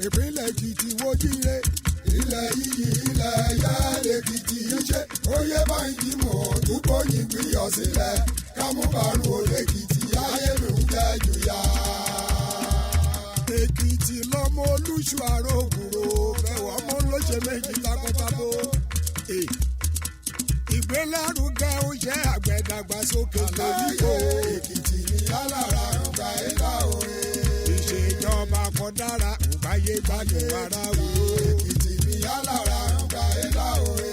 ìpínlẹ̀ Èkìtì wojire ilẹ̀ yìí ilẹ̀ ẹ̀yà Èkìtì ṣe oyè báyìí mọ̀ túbọ̀ yìí gbìyànjú sílẹ̀ kámúbàrún olèkìtì ayé mi ń jẹ́ jùyà. Èkìtì lọ́mọ olúṣù àrògùrò bẹ̀wọ̀ ọmọ olóṣè méjì takọ́tabo. Ìgbélárugẹ oúnjẹ àgbẹ̀dàgbàsókè lóríko. Èkìtì ní alára ọgbà ẹ̀dá òye. Ìṣèjọba kan dára ògbáyé gbádùn ara wò. Èkìtì ní alára ọgbà ẹ̀dá òye.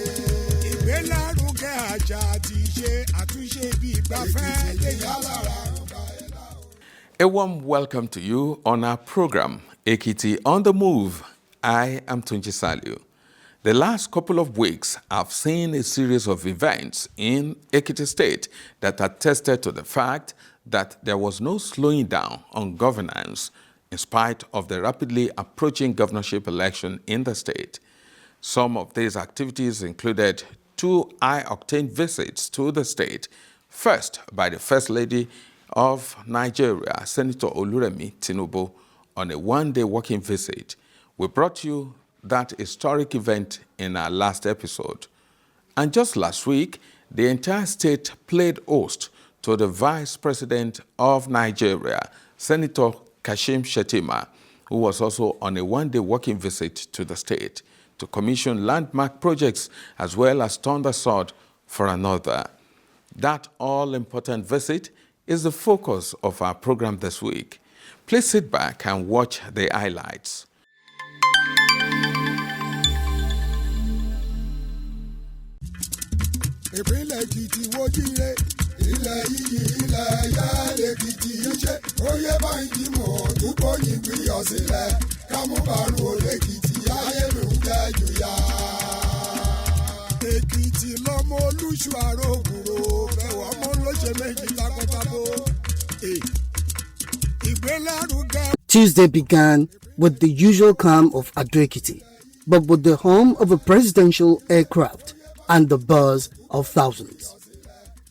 Ìgbélárugẹ àṣà àti ìṣe àtúnṣe bí ìgbafẹ́. Èkìtì ní alára ọgbà ẹ̀dá òye. A warm welcome to you on our program, Ekiti on the Move. I am Tunji Saliu. The last couple of weeks have seen a series of events in Ekiti State that attested to the fact that there was no slowing down on governance in spite of the rapidly approaching governorship election in the state. Some of these activities included 2 high-octane visits to the state, first by the First Lady of Nigeria, Senator Oluremi Tinubu, on a one-day working visit. We brought you that historic event in our last episode. And just last week, the entire state played host to the Vice President of Nigeria, Senator Kashim Shettima, who was also on a one-day working visit to the state to commission landmark projects as well as turn the sword for another. That all-important visit is the focus of our program this week. Please sit back and watch the highlights. Ìpínlẹ̀ Èkìtì wojire ilẹ̀ yìí ilẹ̀ ẹ̀yà Èkìtì ṣe oyè báyìí mọ̀ túbọ̀ yìí gbìyànjú sílẹ̀ kámúbàrún olèkìtì ayé mi ń jẹ́ jùyà. Èkìtì lọ́mọ olúṣù àrògùrò bẹ̀wọ̀ ọmọ olóṣè méjì takọ́tabo. Ìgbélárugẹ. Tuesday began with the usual calm of Ado-Ekiti, but with the hum of a presidential aircraft and the buzz of thousands.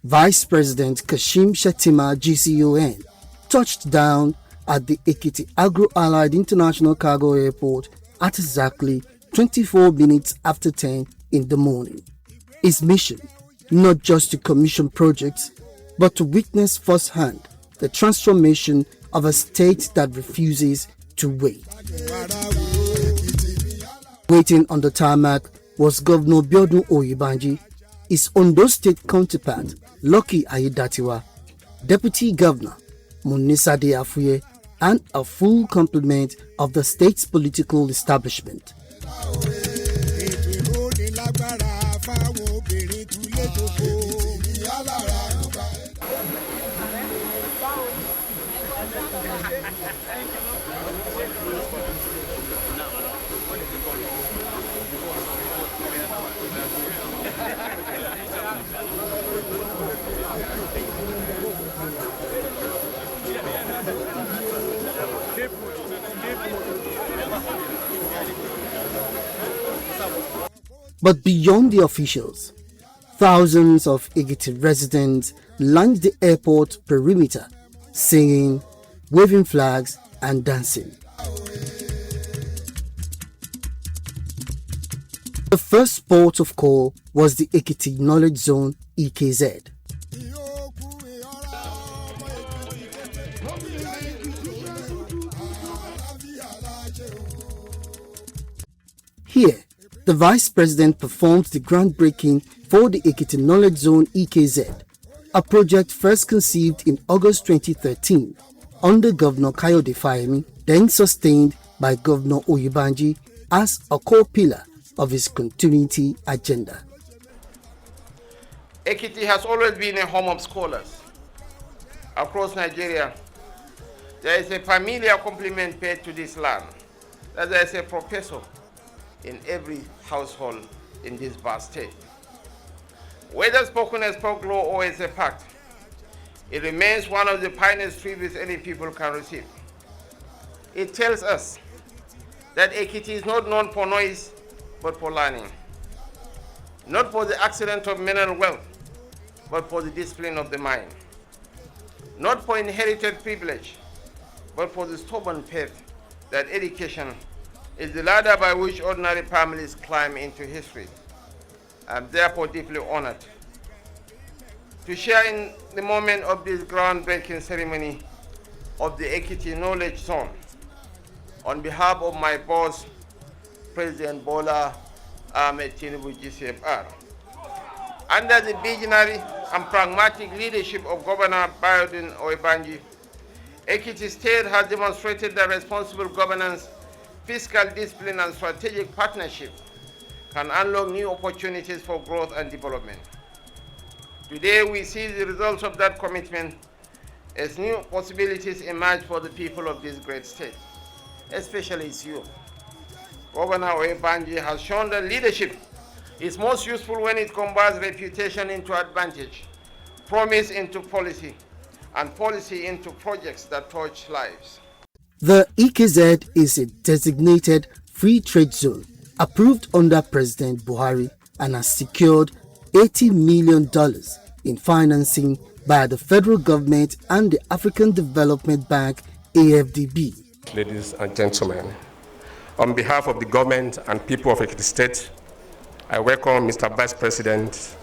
Vice President Kashim Shettima, GCON, touched down at the Ekiti Agro-Allied International Cargo Airport at exactly 24 minutes after 10 in the morning. His mission, not just to commission projects, but to witness firsthand the transformation of a state that refuses to wait. Waiting on the tarmac was Governor Biodun Oyebanji, his Ondo State counterpart, Lucky Ayedatiwa, Deputy Governor Munisade Afuye, and a full complement of the state's political establishment. But beyond the officials, thousands of Ekiti residents lined the airport perimeter, singing, waving flags and dancing. The first port of call was the Ekiti Knowledge Zone, EKZ. Here, the Vice President performed the groundbreaking for the Ekiti Knowledge Zone EKZ, a project first conceived in August 2013 under Governor Kayode Fayemi, then sustained by Governor Oyebanji as a core pillar of his continuity agenda. Ekiti has always been a home of scholars. Across Nigeria, there is a familiar compliment paid to this land, that there is a professor in every household in this vast state. Whether spoken as folklore or as a fact, it remains one of the finest tributes any people can receive. It tells us that Ekiti is not known for noise, but for learning. Not for the accident of mineral wealth, but for the discipline of the mind. Not for inherited privilege, but for the stubborn faith that education is the ladder by which ordinary families climb into history. I am therefore deeply honored to share in the moment of this groundbreaking ceremony of the Ekiti Knowledge Zone on behalf of my boss, President Bola, Ahmed Tinubu GCFR. Under the visionary and pragmatic leadership of Governor Biodun Oyebanji, Ekiti State has demonstrated that responsible governance, fiscal discipline, and strategic partnership can unlock new opportunities for growth and development. Today, we see the results of that commitment as new possibilities emerge for the people of this great state, especially its youth. Governor Oyebanji has shown that leadership is most useful when it converts reputation into advantage, promise into policy, and policy into projects that touch lives. The EKZ is a designated free trade zone approved under President Buhari and has secured $80 million in financing by the federal government and the African Development Bank, AFDB. Ladies and gentlemen, on behalf of the government and people of Ekiti State, I welcome Mr. Vice President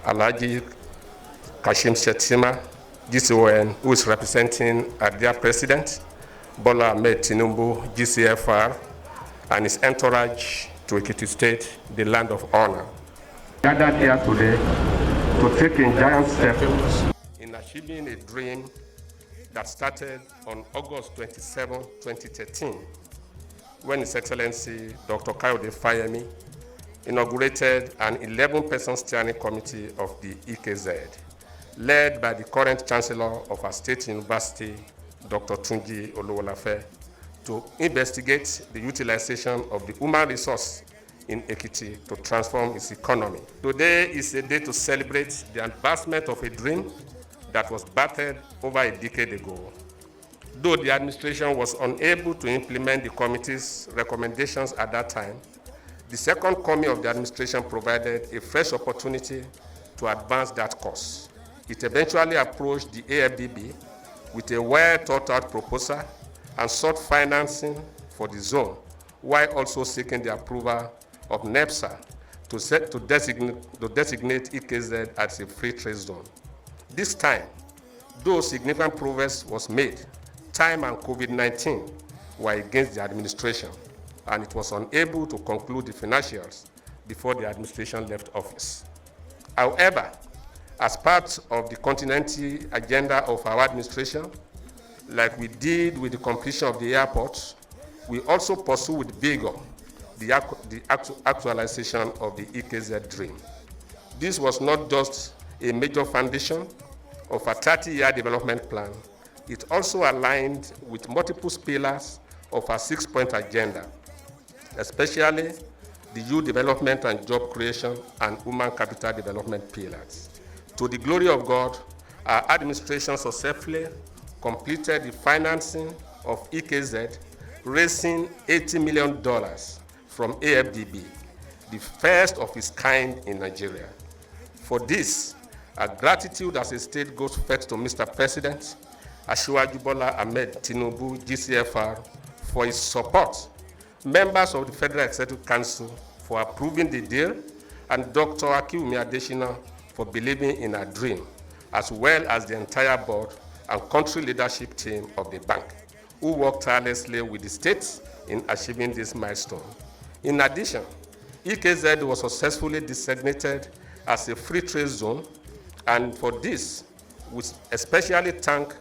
Alhaji Kashim Shettima, GCON, who is representing our dear President, Bola Ahmed Tinubu, GCFR, and his entourage to Ekiti State, the land of honor. Gathered here today to take a giant step in achieving a dream that started on August 27, 2013, when His Excellency Dr. Kayode Fayemi inaugurated an 11-person steering committee of the EKZ, led by the current Chancellor of our State University, Dr. Tunji Oluwolafe, to investigate the utilization of the human resource in Ekiti to transform its economy. Today is a day to celebrate the advancement of a dream that was battered over a decade ago. Though the administration was unable to implement the committee's recommendations at that time, the second coming of the administration provided a fresh opportunity to advance that course. It eventually approached the AFDB with a well-thought-out proposal and sought financing for the zone, while also seeking the approval of NEPSA to designate EKZ as a free trade zone. This time, though significant progress was made, time and COVID-19 were against the administration, and it was unable to conclude the financials before the administration left office. However, as part of the continental agenda of our administration, like we did with the completion of the airport, we also pursue with vigor the actualization of the EKZ dream. This was not just a major foundation of a 30-year development plan, it also aligned with multiple pillars of our 6-point agenda, especially the youth development and job creation and human capital development pillars. To the glory of God, our administration successfully completed the financing of EKZ, raising $80 million from AFDB, the first of its kind in Nigeria. For this, our gratitude as a state goes first to Mr. President Asiwaju Bola Ahmed Tinubu, GCFR, for his support, members of the Federal Executive Council for approving the deal, and Dr. Akiwumi Adesina for believing in our dream, as well as the entire board and country leadership team of the bank, who worked tirelessly with the state in achieving this milestone. In addition, EKZ was successfully designated as a free trade zone, and for this, we especially thank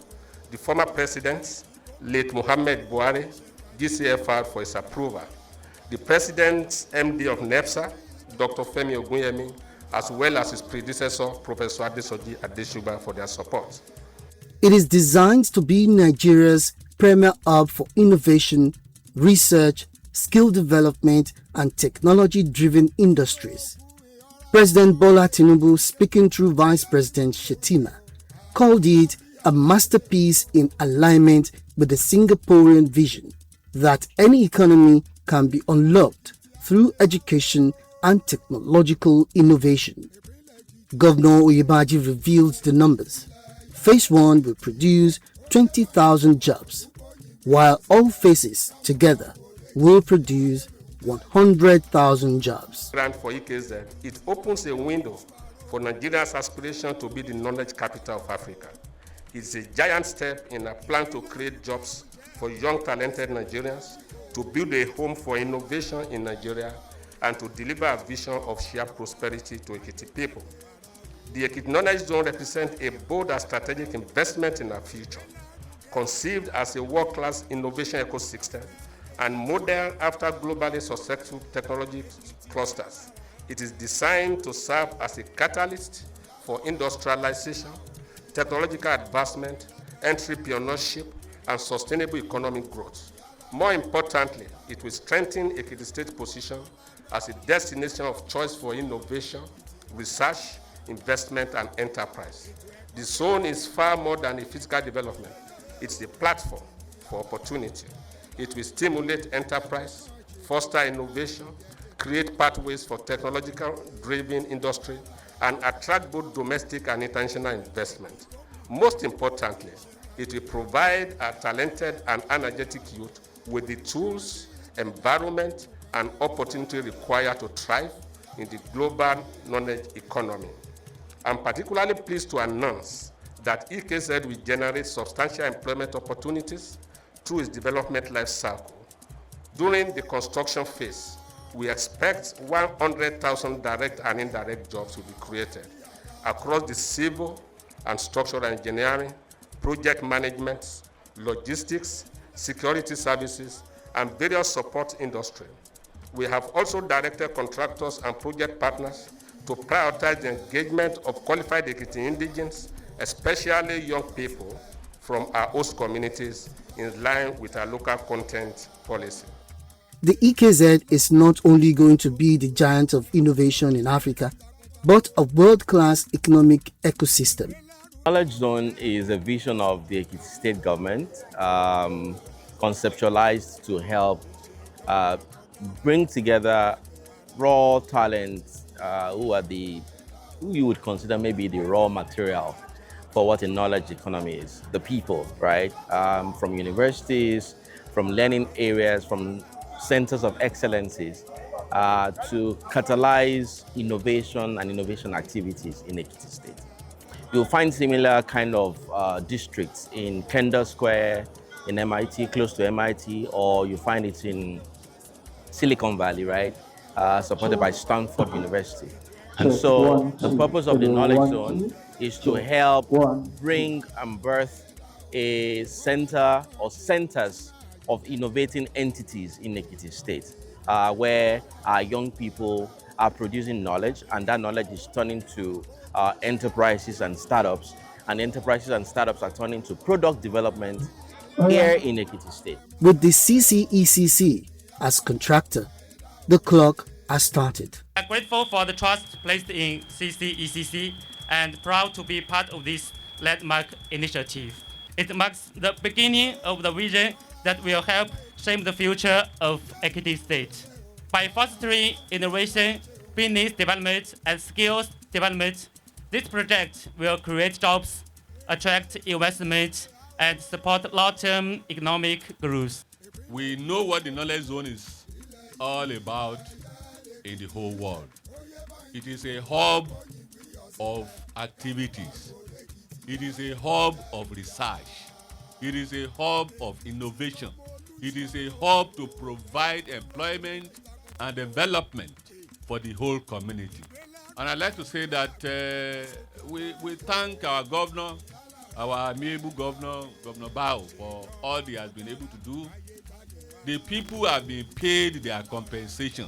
the former president, late Mohammed Buhari, GCFR, for his approval, the president's MD of NEPSA, Dr. Femi Ogunyemi, as well as his predecessor, Professor Adesoji Adeshuba, for their support. It is designed to be Nigeria's premier hub for innovation, research, skill development, and technology-driven industries. President Bola Tinubu, speaking through Vice President Shettima, called it a masterpiece in alignment with the Singaporean vision that any economy can be unlocked through education and technological innovation. Governor Oyebanji revealed the numbers. Phase 1 will produce 20,000 jobs, while all phases together will produce 100,000 jobs. Grant for EKZ, it opens a window for Nigeria's aspiration to be the knowledge capital of Africa. It's a giant step in a plan to create jobs for young talented Nigerians, to build a home for innovation in Nigeria, and to deliver a vision of shared prosperity to Ekiti people. The Ekiti Knowledge Zone represents a bold and strategic investment in our future, conceived as a world-class innovation ecosystem and modeled after globally successful technology clusters. It is designed to serve as a catalyst for industrialization, technological advancement, entrepreneurship, and sustainable economic growth. More importantly, it will strengthen Ekiti State's position as a destination of choice for innovation, research, investment, and enterprise. The zone is far more than a physical development. It's a platform for opportunity. It will stimulate enterprise, foster innovation, create pathways for technological-driven industry, and attract both domestic and international investment. Most importantly, it will provide a talented and energetic youth with the tools, environment, and opportunity required to thrive in the global knowledge economy. I'm particularly pleased to announce that EKZ will generate substantial employment opportunities through its development life cycle. During the construction phase, we expect 100,000 direct and indirect jobs to be created across the civil and structural engineering, project management, logistics, security services, and various support industries. We have also directed contractors and project partners to prioritize the engagement of qualified Ekiti indigents, especially young people from our host communities, in line with our local content policy. The EKZ is not only going to be the giant of innovation in Africa, but a world-class economic ecosystem. Knowledge Zone is a vision of the Ekiti State government, conceptualized to help bring together raw talents who you would consider maybe the raw material for what a knowledge economy is, the people, right? From universities, from learning areas, from centers of excellences, to catalyze innovation and innovation activities in Ekiti State. You'll find similar kind of districts in Kendall Square, in MIT, close to MIT, or you find it in Silicon Valley, right? Supported by Stanford University. And so the purpose of the Knowledge Zone is to help bring and birth a center or centers of innovating entities in Ekiti State, where our young people are producing knowledge, and that knowledge is turning to enterprises and startups, and enterprises and startups are turning to product development here in Ekiti State. With the CCECC as contractor, the clock has started. I'm grateful for the trust placed in CCECC and proud to be part of this landmark initiative. It marks the beginning of the vision that will help shape the future of Ekiti State. By fostering innovation, business development, and skills development, this project will create jobs, attract investment, and support long-term economic growth. We know what the Knowledge Zone is all about in the whole world. It is a hub of activities. It is a hub of research. It is a hub of innovation. It is a hub to provide employment and development for the whole community. And I'd like to say that we thank our governor, our amiable governor, Governor Biodun, for all he has been able to do. The people have been paid their compensation.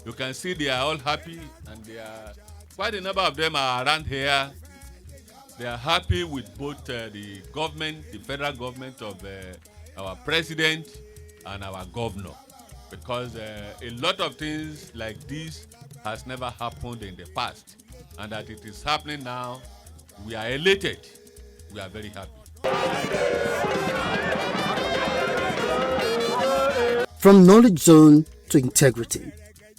You can see they are all happy, and they are quite a number of them are around here. They are happy with both the government, the federal government of our president and our governor, because a lot of things like this has never happened in the past, and that it is happening now. We are elated. We are very happy. From Knowledge Zone to integrity,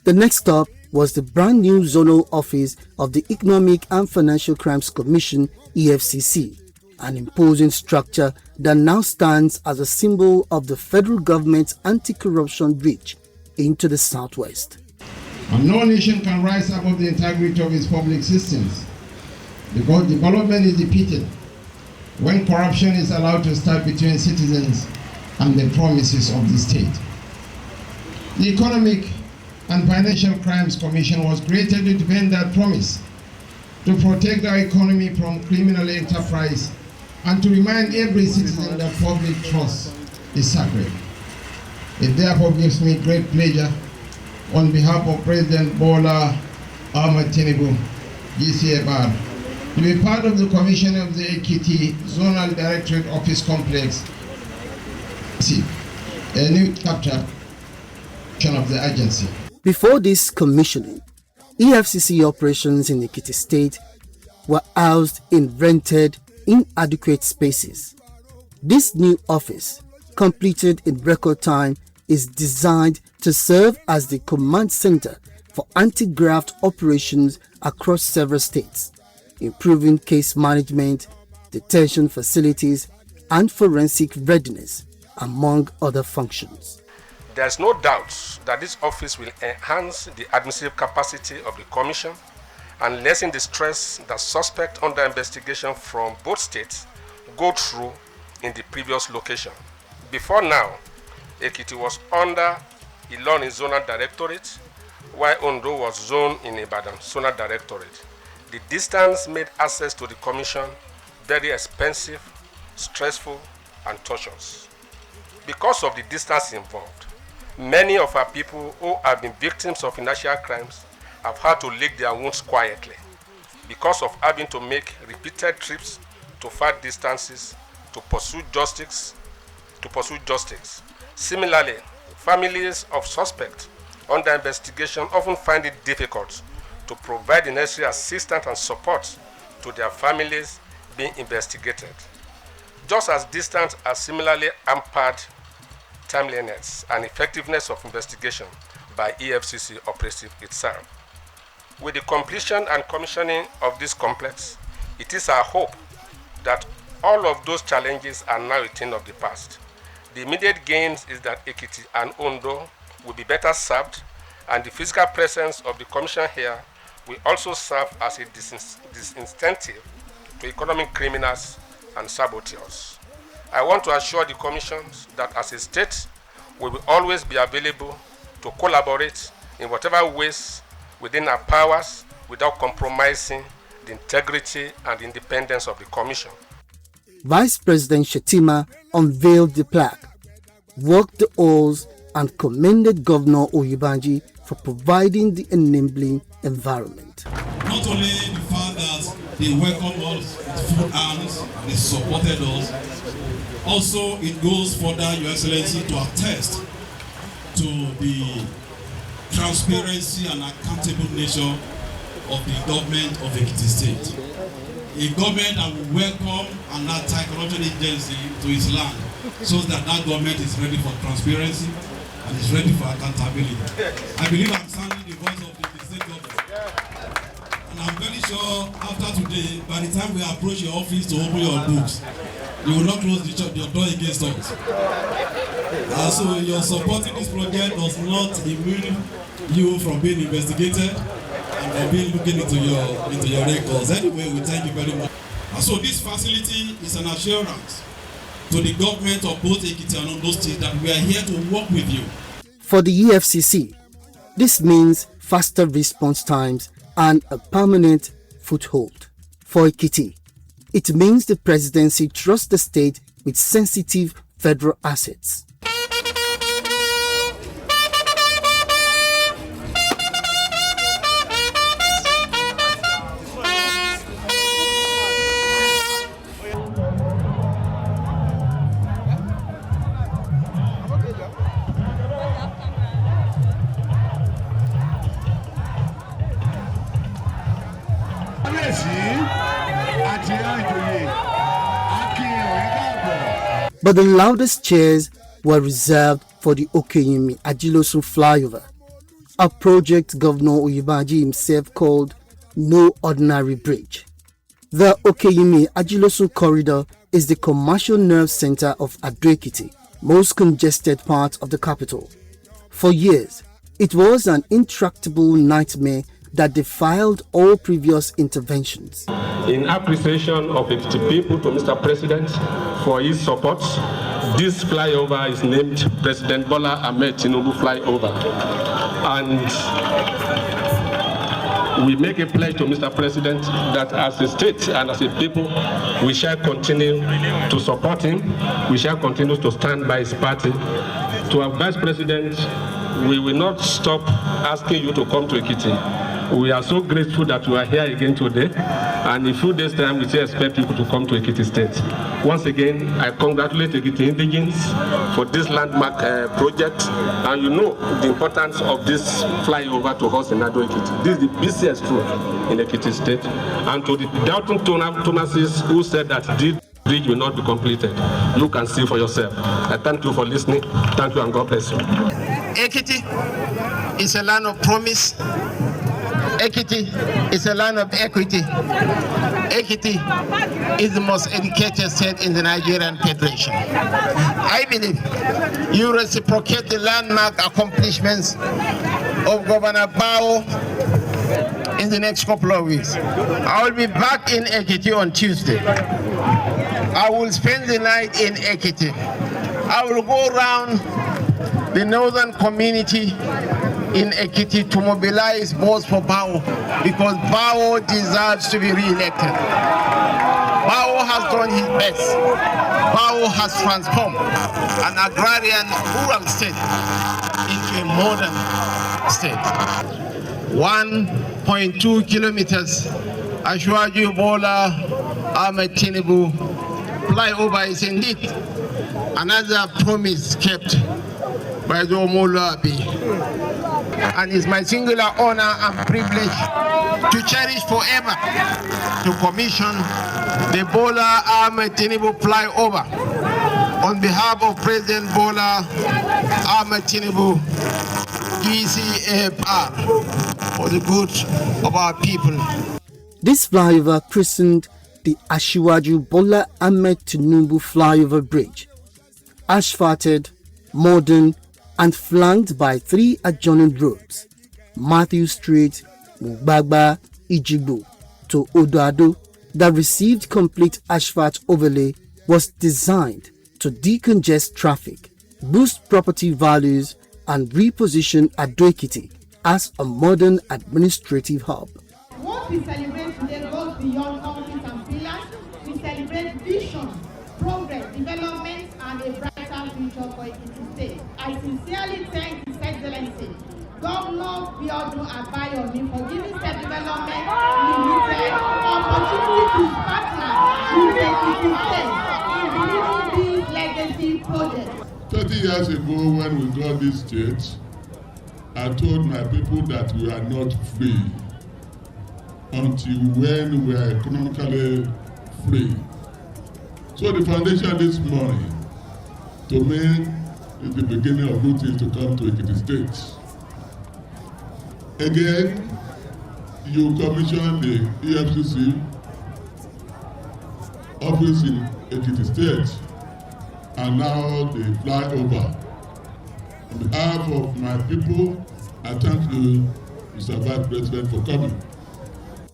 the next stop was the brand new Zonal Office of the Economic and Financial Crimes Commission, EFCC, an imposing structure that now stands as a symbol of the federal government's anti-corruption reach into the southwest. And no nation can rise above the integrity of its public systems, because development is defeated when corruption is allowed to stand between citizens and the promises of the state. The Economic and Financial Crimes Commission was created to defend that promise, to protect our economy from criminal enterprise, and to remind every citizen that public trust is sacred. It therefore gives me great pleasure, on behalf of President Bola, Ahmed Tinubu, GCFR, to be part of the commission of the Ekiti Zonal Directorate Office Complex, a new chapter of the agency. Before this commissioning, EFCC operations in Ekiti State were housed in rented, inadequate spaces. This new office, completed in record time, is designed to serve as the command center for anti-graft operations across several states, improving case management, detention facilities, and forensic readiness, among other functions. There's no doubt that this office will enhance the administrative capacity of the Commission and lessen the stress that suspects under investigation from both states go through in the previous location. Before now, Ekiti was under Ilorin Zonal Directorate, while Ondo was zoned in Ibadan Zonal Directorate. The distance made access to the Commission very expensive, stressful, and torturous. Because of the distance involved, many of our people who have been victims of financial crimes have had to lick their wounds quietly because of having to make repeated trips to far distances to pursue justice. Similarly, families of suspects under investigation often find it difficult to provide the necessary assistance and support to their families being investigated. Just as distance has similarly hampered timeliness and effectiveness of investigation by EFCC operative itself. With the completion and commissioning of this complex, it is our hope that all of those challenges are now a thing of the past. The immediate gains is that Ekiti and Ondo will be better served, and the physical presence of the Commission here will also serve as a disincentive to economic criminals and saboteurs. I want to assure the Commissions that as a state, we will always be available to collaborate in whatever ways within our powers without compromising the integrity and independence of the Commission. Vice President Shettima unveiled the plaque, walked the halls, and commended Governor Oyebanji for providing the enabling environment. Not only the fact that they welcomed us with full arms, they supported us, also it goes further, Your Excellency, to attest to the transparency and accountable nature of the government of Ekiti State. A government that will welcome an anti-corruption agency to its land, so that government is ready for transparency and is ready for accountability. I believe I'm sounding the voice of the state government. And I'm very sure after today, by the time we approach your office to open your books, you will not close your door against us. So your supporting this project does not immune you from being investigated and from being looking into your records. Anyway, we thank you very much. And so this facility is an assurance to the government of both Ekiti and Ondo State that we are here to work with you. For the EFCC, this means faster response times and a permanent foothold. For Ekiti, it means the presidency trusts the state with sensitive federal assets. But the loudest cheers were reserved for the Okeyemi Ajilosun Flyover, a project Governor Oyebanji himself called no ordinary bridge. The Okeyimi-Ajilosun corridor is the commercial nerve center of Ado-Ekiti, most congested part of the capital. For years, it was an intractable nightmare that defied all previous interventions. In appreciation of Ekiti people to Mr. President for his support, this flyover is named President Bola Ahmed Tinubu Flyover. And we make a pledge to Mr. President that as a state and as a people, we shall continue to support him. We shall continue to stand by his party. To our Vice President, we will not stop asking you to come to Ekiti. We are so grateful that you are here again today. And in a few days' time, we still expect people to come to Ekiti State. Once again, I congratulate Ekiti indigents for this landmark project. And you know the importance of this flyover to us in Ado-Ekiti. This is the busiest road in Ekiti State. And to the doubting Thomases who said that this bridge will not be completed, you can see for yourself. I thank you for listening. Thank you and God bless you. Ekiti is a land of promise. Ekiti is a land of equity. Ekiti is the most educated state in the Nigerian Federation. I believe you reciprocate the landmark accomplishments of Governor Biodun in the next couple of weeks. I will be back in Ekiti on Tuesday. I will spend the night in Ekiti. I will go around the northern community in Ekiti to mobilize votes for Biodun, because Biodun deserves to be re-elected. Biodun has done his best. Biodun has transformed an agrarian rural state into a modern state. 1.2 kilometers, Asiwaju Bola, Ahmed Tinubu flyover is indeed another promise kept by the Omolabi. And it's my singular honor and privilege to cherish forever to commission the Bola Ahmed Tinubu flyover on behalf of President Bola Ahmed Tinubu, ECFR, for the good of our people. This flyover christened the Asiwaju Bola Ahmed Tinubu Flyover Bridge, asphalted, modern, and flanked by 3 adjoining roads, Matthew Street, Mugbagba, Ijigbo to Odo-Ado, that received complete asphalt overlay, was designed to decongest traffic, boost property values, and reposition Ado-Ekiti as a modern administrative hub. What we celebrate today goes beyond office and pillars. We celebrate vision, progress, development, and a brighter future for Ekiti State. I sincerely thank His Excellency, Governor Biodun Oyebanji, for giving state development limited opportunity to partner with Ekiti State in delivering these legacy projects. 30 years ago, when we got this state, I told my people that we are not free until when we are economically free. So the foundation this morning, to me, is the beginning of good things to come to Ekiti State. Again, you commissioned the EFCC office in Ekiti State, and now the flyover. On behalf of my people, I thank you, Mr. Vice President, for coming.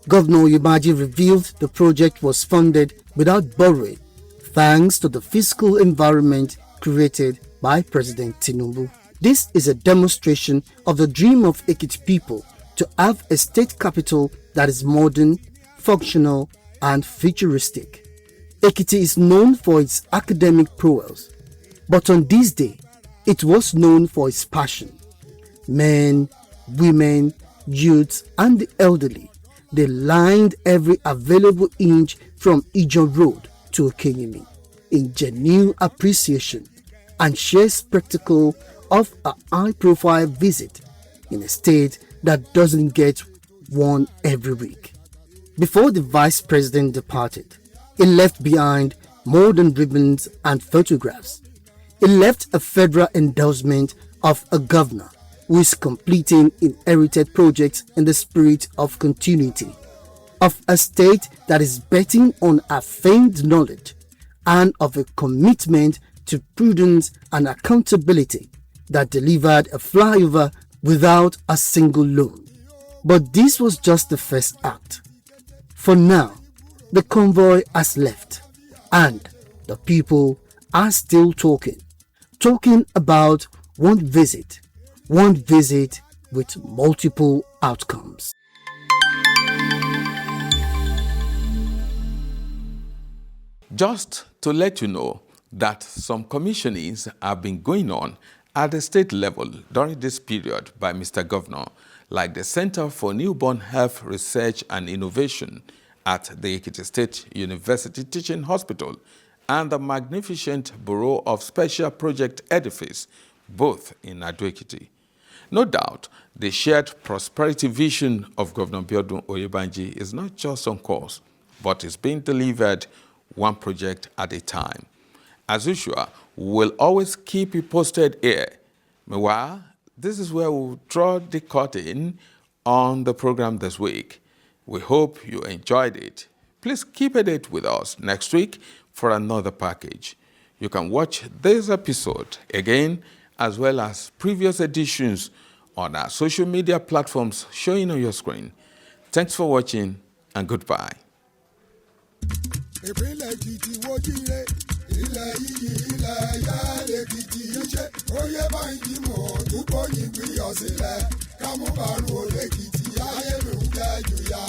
Governor Oyebanji revealed the project was funded without borrowing, thanks to the fiscal environment created by President Tinubu. This is a demonstration of the dream of Ekiti people to have a state capital that is modern, functional, and futuristic. Ekiti is known for its academic prowess, but on this day, it was known for its passion. Men, women, youths, and the elderly, they lined every available inch from Ijon Road to Okeyimi in genuine appreciation and sheer spectacle of a high-profile visit in a state that doesn't get one every week. Before the Vice President departed, he left behind more than ribbons and photographs. He left a federal endorsement of a governor who is completing inherited projects in the spirit of continuity. of a state that is betting on attained knowledge and of a commitment to prudence and accountability that delivered a flyover without a single loan. But this was just the first act. For now, the convoy has left and the people are still talking about one visit with multiple outcomes. Just to let you know that some commissionings have been going on at the state level during this period by Mr. Governor, like the Center for Newborn Health Research and Innovation at the Ekiti State University Teaching Hospital and the magnificent Bureau of Special Project Edifice, both in Ado-Ekiti. No doubt, the shared prosperity vision of Governor Biodun Oyebanji is not just on course, but is being delivered one project at a time. As usual, we'll always keep you posted here. Meanwhile, this is where we'll draw the curtain on the program this week. We hope you enjoyed it. Please keep a date with us next week for another package. You can watch this episode again as well as previous editions on our social media platforms showing on your screen. Thanks for watching and goodbye. Ìpínlẹ̀ Èkìtì wo jíire ilẹ̀ yìí ilẹ̀ yá lèkìtì yìí ṣe Oyèbánjí mọ̀ dúpọ̀ yìí gbìyànjú sílẹ̀ kámú bàrú olèkìtì ayélujára jù yá.